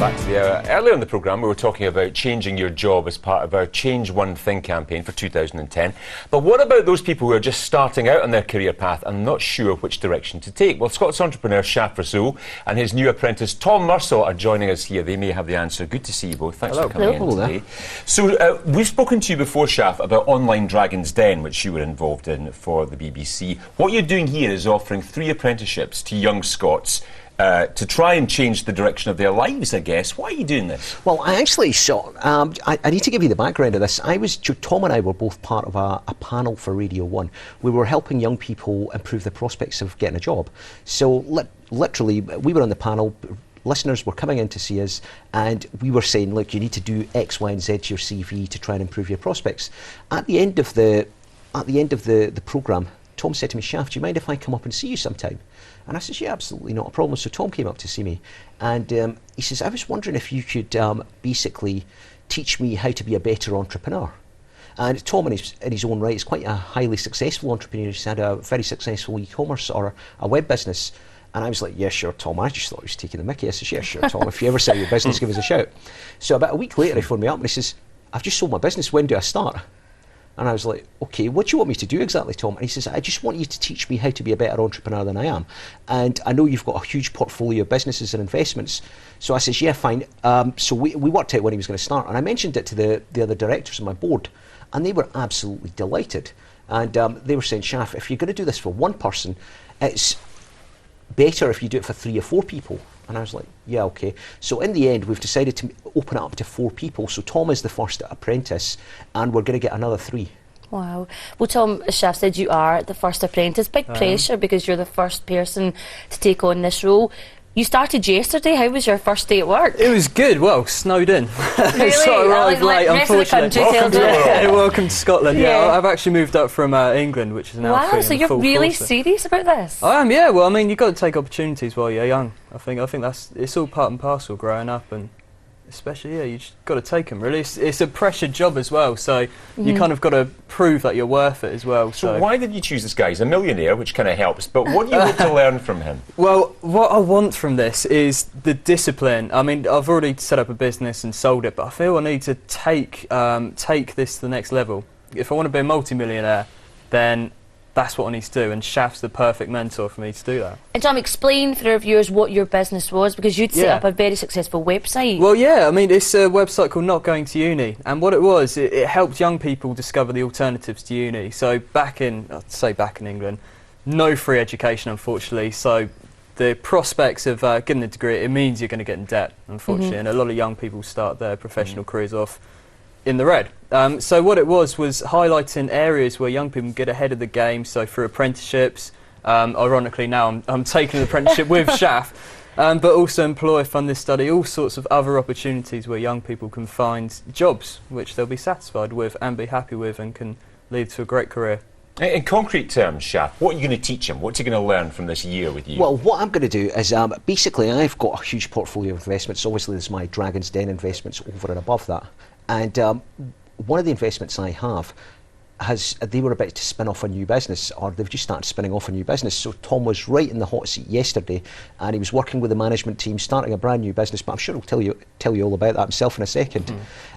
Back to the hour. Earlier in the programme we were talking about changing your job as part of our Change One Thing campaign for 2010. But what about those people who are just starting out on their career path and not sure which direction to take? Well, Scots entrepreneur Shaf Rasul and his new apprentice Tom Mursell are joining us here. They may have the answer. Good to see you both. Thanks for coming in today. So we've spoken to you before, Shaf, about Online Dragon's Den, which you were involved in for the BBC. What you're doing here is offering 3 apprenticeships to young Scots to try and change the direction of their lives, I guess. Why are you doing this? Well, I actually saw... I need to give you the background of this. Tom and I were both part of a panel for Radio 1. We were helping young people improve the prospects of getting a job. So, literally, we were on the panel, listeners were coming in to see us, and we were saying, look, you need to do X, Y and Z to your CV to try and improve your prospects. At the end of the programme, Tom said to me, Shaf, do you mind if I come up and see you sometime? And I says, yeah, absolutely not a problem. So Tom came up to see me, and he says, I was wondering if you could basically teach me how to be a better entrepreneur. And Tom, in his own right, is quite a highly successful entrepreneur. He's had a very successful e-commerce or a web business. And I was like, yeah, sure, Tom. I just thought he was taking the mickey. I says, yeah, sure, Tom. If you ever sell your business, give us a shout. So about a week later, he phoned me up and he says, I've just sold my business. When do I start? And I was like, okay, what do you want me to do exactly, Tom? And he says, I just want you to teach me how to be a better entrepreneur than I am. And I know you've got a huge portfolio of businesses and investments. So I says, yeah, fine. So we worked out when he was going to start. And I mentioned it to the other directors on my board, and they were absolutely delighted. And they were saying, Shaf, if you're going to do this for one person, it's better if you do it for 3 or 4 people. And I was like, yeah, okay. So in the end, we've decided to open it up to 4 people. So Tom is the first apprentice, and we're going to get another 3. Wow. Well, Tom, as Shaf said, you are the first apprentice. Big pressure because you're the first person to take on this role. You started yesterday. How was your first day at work? It was good. Well, snowed in. Really? So I arrived late, unfortunately. Welcome to Scotland. Yeah, I've actually moved up from England, which is now wow. So you're really serious about this? I am. Yeah. Well, I mean, you've got to take opportunities while you're young. I think it's all part and parcel growing up, and especially you just got to take them. Really, it's a pressured job as well. So you kind of got to prove that you're worth it as well. So why did you choose this guy? He's a millionaire, which kind of helps. But what do you hope to learn from him? Well, what I want from this is the discipline. I mean, I've already set up a business and sold it, but I feel I need to take this to the next level. If I want to be a multi-millionaire, then that's what I need to do, and Shaf's the perfect mentor for me to do that. And Tom, explain for our viewers what your business was, because you'd set up a very successful website. Well, yeah, I mean, it's a website called Not Going to Uni, and what it was, it helped young people discover the alternatives to uni. So back in England, no free education, unfortunately, so the prospects of getting a degree, it means you're going to get in debt, unfortunately, and a lot of young people start their professional careers off in the red. So what it was highlighting areas where young people get ahead of the game, so through apprenticeships, ironically now I'm taking an apprenticeship with Shaf, but also employer-funded study, all sorts of other opportunities where young people can find jobs which they'll be satisfied with and be happy with and can lead to a great career. In concrete terms, Shaf, what are you going to teach him? What's he going to learn from this year with you? Well, what I'm going to do is, basically, I've got a huge portfolio of investments. Obviously, there's my Dragon's Den investments over and above that. And one of the investments I have they were about to spin off a new business, or they've just started spinning off a new business. So Tom was right in the hot seat yesterday, and he was working with the management team, starting a brand new business. But I'm sure he'll tell you all about that himself in a second.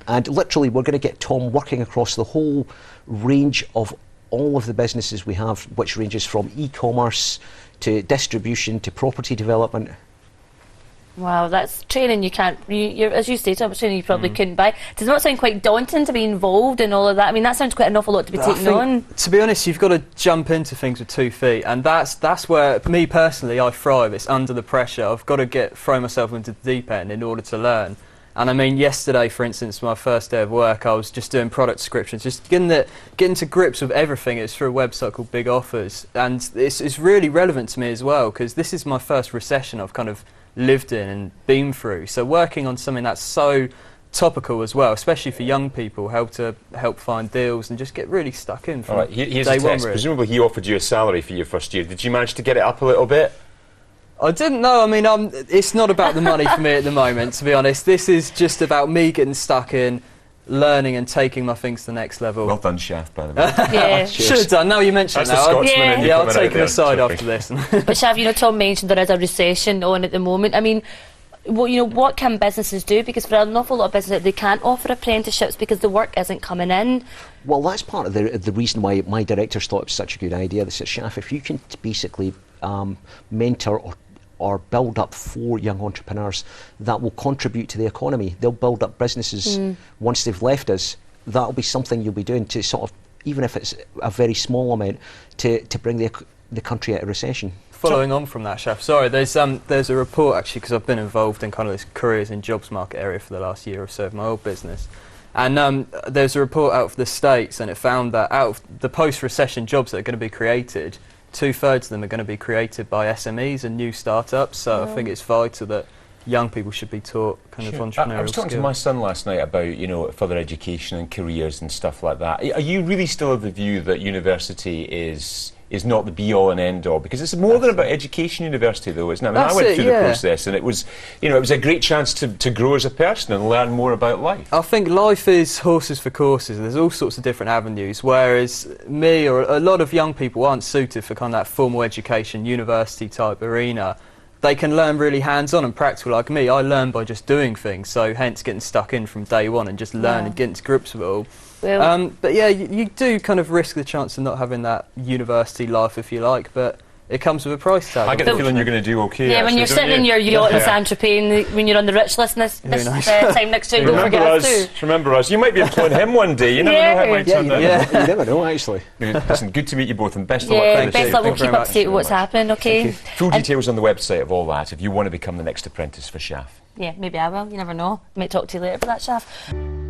And literally, we're going to get Tom working across the whole range of all of the businesses we have, which ranges from e-commerce to distribution to property development. Wow, that's training you can't, as you stated, training you probably couldn't buy. Does it not sound quite daunting to be involved in all of that? I mean, that sounds quite an awful lot to be taking on. To be honest, you've got to jump into things with 2 feet, and that's where, me personally, I thrive. It's under the pressure. I've got to throw myself into the deep end in order to learn. And I mean, yesterday, for instance, my first day of work, I was just doing product descriptions, just getting to grips with everything. It's through a website called Big Offers, and it's really relevant to me as well, because this is my first recession I've kind of lived in and been through. So working on something that's so topical as well, especially for young people, help find deals and just get really stuck in from here's a test. Presumably he offered you a salary for your first year. Did you manage to get it up a little bit? I didn't know. I mean, it's not about the money for me at the moment, to be honest. This is just about me getting stuck in, learning and taking my things to the next level. Well done, Shaf, by the way. Yeah. Should have done. Now you mention it now. Yeah, I'll take him aside after this. But Shaf, Tom mentioned there is a recession on at the moment. I mean, well, you know, what can businesses do? Because for an awful lot of businesses, they can't offer apprenticeships because the work isn't coming in. Well, that's part of the reason why my directors thought it was such a good idea. They said, Shaf, if you can basically mentor or build up 4 young entrepreneurs that will contribute to the economy, they'll build up businesses once they've left us. That'll be something you'll be doing to sort of, even if it's a very small amount, to bring the country out of recession. Following on from that, Shaf, sorry, there's a report actually, because I've been involved in kind of this careers and jobs market area for the last year or so of my old business, and there's a report out of the States, and it found that out of the post-recession jobs that are going to be created, 2/3 of them are going to be created by SMEs and new startups. So I think it's vital that young people should be taught kind of entrepreneurial I was talking to my son last night about, you know, further education and careers and stuff like that. Are you really still of the view that university is not the be-all and end-all? Because it's more than about education, university, though, isn't it? I mean, I went through the process, and it was, you know, it was a great chance to grow as a person and learn more about life. I think life is horses for courses. There's all sorts of different avenues, whereas me or a lot of young people aren't suited for kind of that formal education, university-type arena. They can learn really hands-on and practical like me. I learn by just doing things, so hence getting stuck in from day one and just learn and getting to grips with it all. But yeah, you do kind of risk the chance of not having that university life, if you like, but it comes with a price tag. I get the feeling you're going to do okay. Yeah, when you're sitting in your yacht in Saint-Tropez, when you're on the rich list this time next year, don't forget us too. Remember us. You might be employing him one day. You never know how it might turn out. You never know, actually. Listen, good to meet you both, and best of luck. Yeah, best luck. We'll keep up to date with what's happening, okay? Full details on the website of all that if you want to become the next apprentice for Shaf. Yeah, maybe I will. You never know. Might talk to you later for that, Shaf.